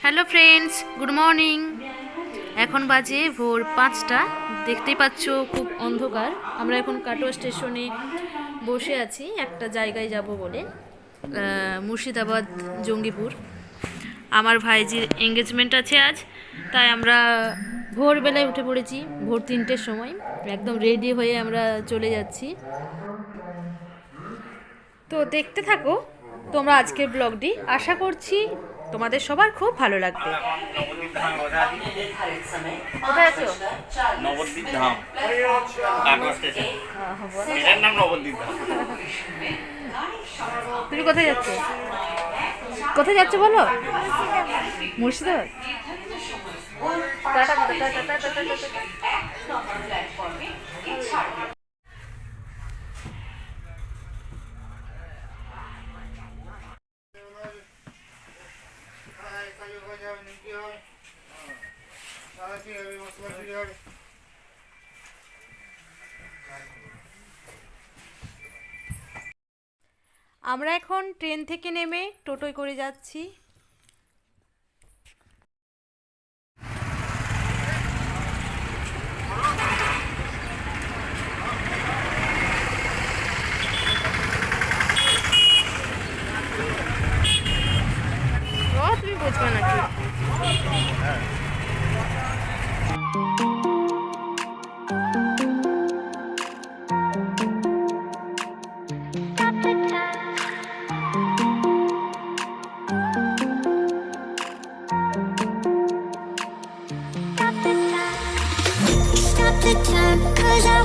Hello friends, good morning. এখন বাজে ভোর 5টা। দেখতেই পাচ্ছ খুব অন্ধকার। আমরা এখন কাটোয়া স্টেশনে বসে আছি একটা জায়গায় যাব বলে, মুর্শিদাবাদ জঙ্গিপুর। আমার ভাইজির এঙ্গেজমেন্ট আছে আজ, তাই আমরা ভোরবেলায় উঠে পড়েছি, ভোর 3টের সময় একদম রেডি হয়ে আমরা চলে যাচ্ছি। তো দেখতে থাকো তোমরা আজকের ব্লগটি, আশা করছি তোমাদের সবার খুব ভালো লাগবে। কোথায় আছো? নবদ্বীপ ধাম, কাটোয়া স্টেশন। এটার নাম নবদ্বীপ ধাম। তুমি কোথায় যাচ্ছ? কোথায় যাচ্ছ বলো? মুর্শিদাবাদ। টাটা করো, টাটা, টাটা, টাটা, টাটা। আমরা এখন ট্রেন থেকে নেমে টোটোয় করে যাচ্ছি। ও তুমি বুঝবে নাকি? Cause I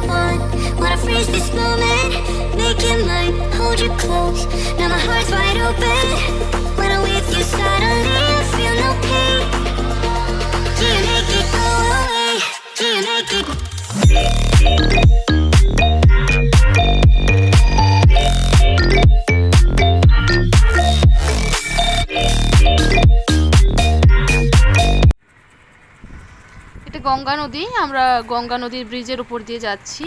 wanna freeze this moment, make it mine, hold you close. Now my heart's wide open. When I'm with you, suddenly I feel no pain. Do you make it go away? Do you make it? এটা গঙ্গা নদী। আমরা গঙ্গা নদীর ব্রিজের উপর দিয়ে যাচ্ছি,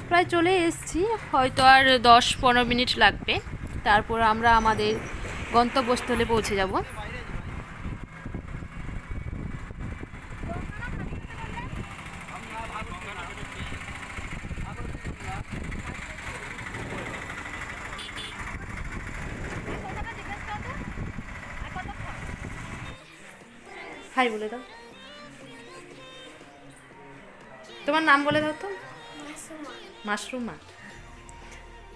প্রায় চলে এসেছি। হয়তো আর 10-15 মিনিট লাগবে, তারপর আমরা আমাদের গন্তব্যস্থলে পৌঁছে যাব। হাই বলে দাও। তোমার নাম বলে দাও তো। মাশরুমা।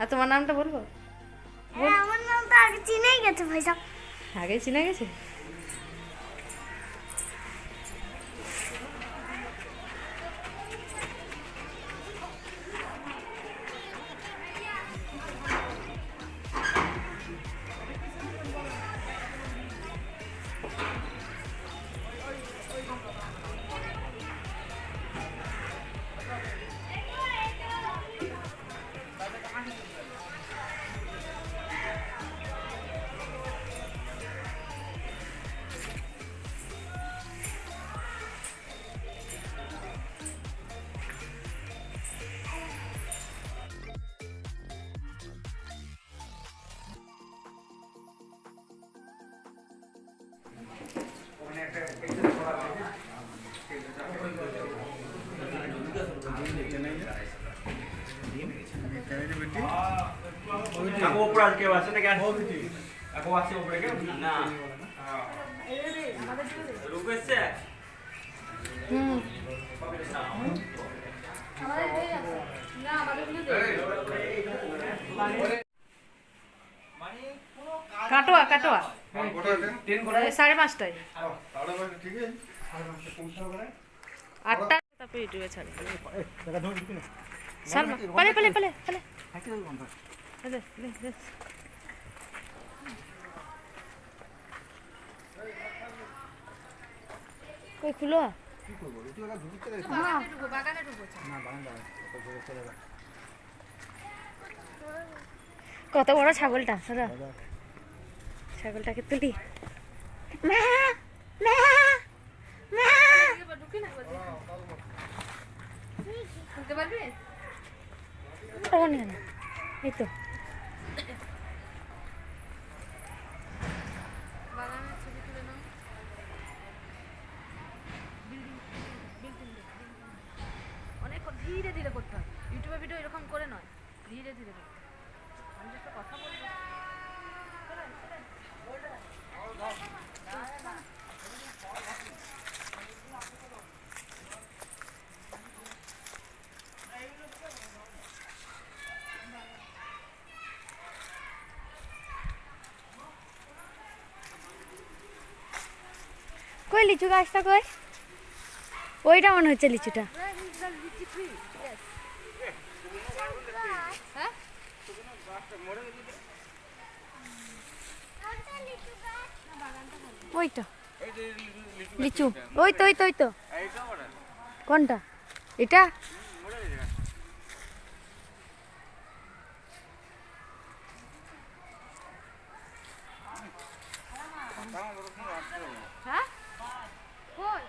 আর তোমার নামটা বলবো? আমার নাম তো আগে চিনেই গেছে ভাইসা। আগে চিনা গেছে। Aku oper aja kayak bahasa kan? Aku masih oper kan? Nah. Request ya? Katwa, Katwa 5:30টায়। 8টা তারপরে ইউটিউবে ছাড়ে। সালমা পালে পালে পালে পালে। কই খুলো? কত বড় ছাগলটা, ছাগলটাকে তুলি। এই তো ধীরে ধীরে করতে হবে, ইউটিউবে ভিডিও এরকম করে নয়, ধীরে ধীরে করতে হবে। আমি যে একটা কথা বলবো কই লিচু গাছটা কই? ওইটা মনে হচ্ছে লিচুটা। হ্যাঁ ওই তো লিচু, ওই তো ওই তো ওই তো। কোনটা এটা? হ্যাঁ কই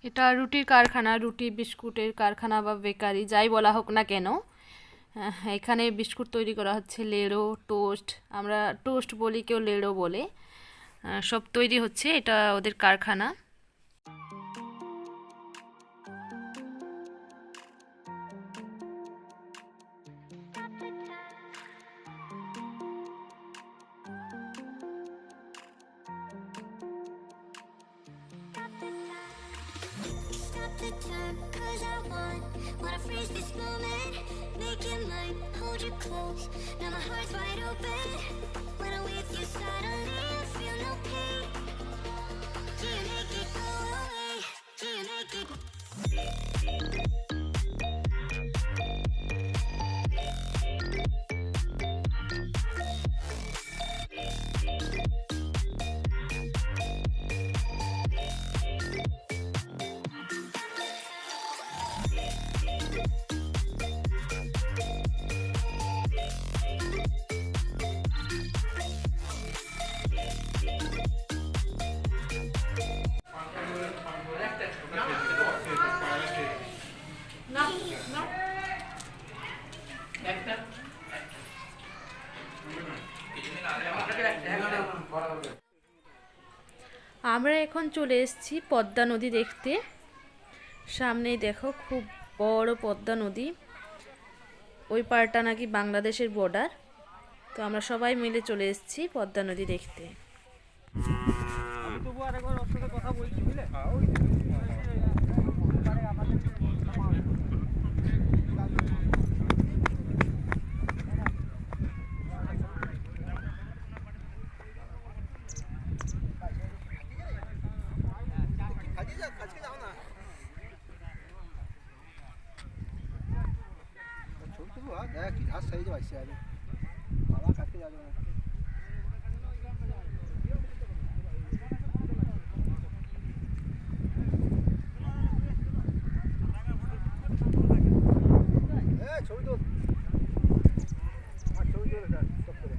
এটা রুটির কারখানা, রুটি বিস্কুটের কারখানা বা বেকারি যাই বলা হোক না কেন, এখানে বিস্কুট তৈরি করা হচ্ছে, লেড়ো, টোস্ট, আমরা টোস্ট বলি, কেউ লেড়ো বলে, সব তৈরি হচ্ছে, এটা ওদের কারখানা। Stop the time, 'cause I wanna freeze this moment, make it mine, hold you close. Now my heart's wide open. When I'm with you, suddenly I feel no pain. Do you make it go away? Do you make it? আমরা এখন চলে এসেছি পদ্মা নদী দেখতে। সামনেই দেখো খুব বড় পদ্মা নদী, ওই পাড়টা নাকি বাংলাদেশের বর্ডার। তো আমরা সবাই মিলে চলে এসেছি পদ্মা নদী দেখতে। 내가 기다 사이즈 맛있어야지. 아마 같이 가자. 에 저기도. 아 저기도 자 스톱 그래.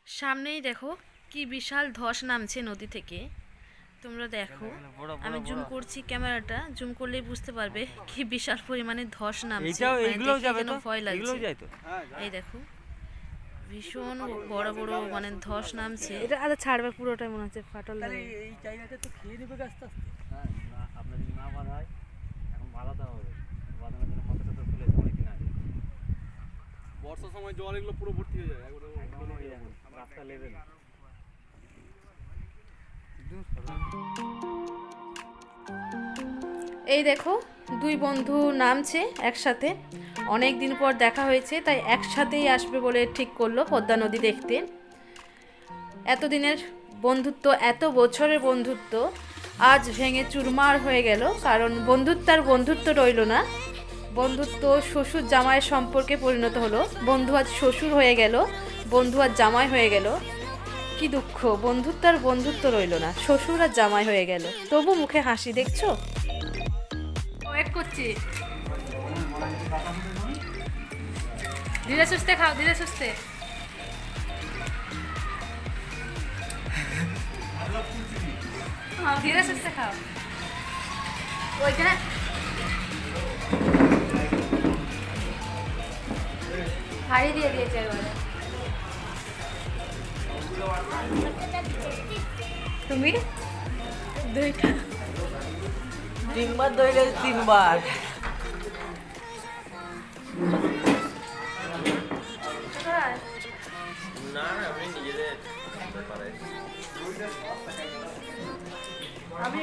সামনেই দেখো কি বিশাল ধস নামছে নদী থেকে, তোমরা দেখো। আমি জুম করছি, ক্যামেরাটা জুম করলেই বুঝতে পারবে কি বিশাল পরিমাণে ধস নামছে, ভয় লাগছে। এই দেখো ভীষণ বড় বড় মানে ধস নামছে। এটা আচ্ছা ছাড়বে পুরোটাই মনে হচ্ছে ফাটল লাগবে। এই জায়গাটা তো খেয়ে নেবে গাছটা আস্তে। হ্যাঁ না আপনার যদি না বাঁধা হয় এখন বাঁধাতে হবে। বাঁধানোর জন্য কতটা তো তুলে অনেকদিন আগে। বর্ষার সময় জল এগুলো পুরো ভর্তি হয়ে যায়, একবারে রাস্তা লেভেল। এই দেখো দুই বন্ধু নামছে একসাথে, অনেক দিন পর দেখা হয়েছে, তাই একসাথেই আসবে বলে ঠিক করলো পদ্মা নদী দেখতে। এতদিনের বন্ধুত্ব, এত বছরের বন্ধুত্ব আজ ভেঙে চুরমার হয়ে গেল, কারণ বন্ধুত্ব আর বন্ধুত্ব রইল না, বন্ধুত্ব শ্বশুর জামাইয়ের সম্পর্কে পরিণত হলো। বন্ধু আজ শ্বশুর হয়ে গেল, বন্ধু আজ জামাই হয়ে গেল। কি দুঃখ, বন্ধুত্ব আর বন্ধুত্ব রইল না, শ্বশুর আর জামাই হয়ে গেল। তবু মুখে হাসি, দেখছো? ওয়েট করছি। ধীরে সুস্থে খাও, ধীরে সুস্থে। ধীরে সুস্থে খাও। ওইখানে হাড়ি দিয়ে দিয়েছে একবারে। তুমি দুইটা তিনবার দইলে তিনবার। না আমি নিজেদের আমি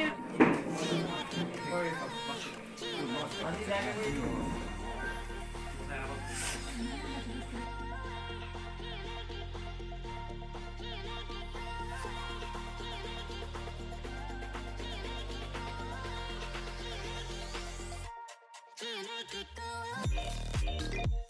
Can't make it go.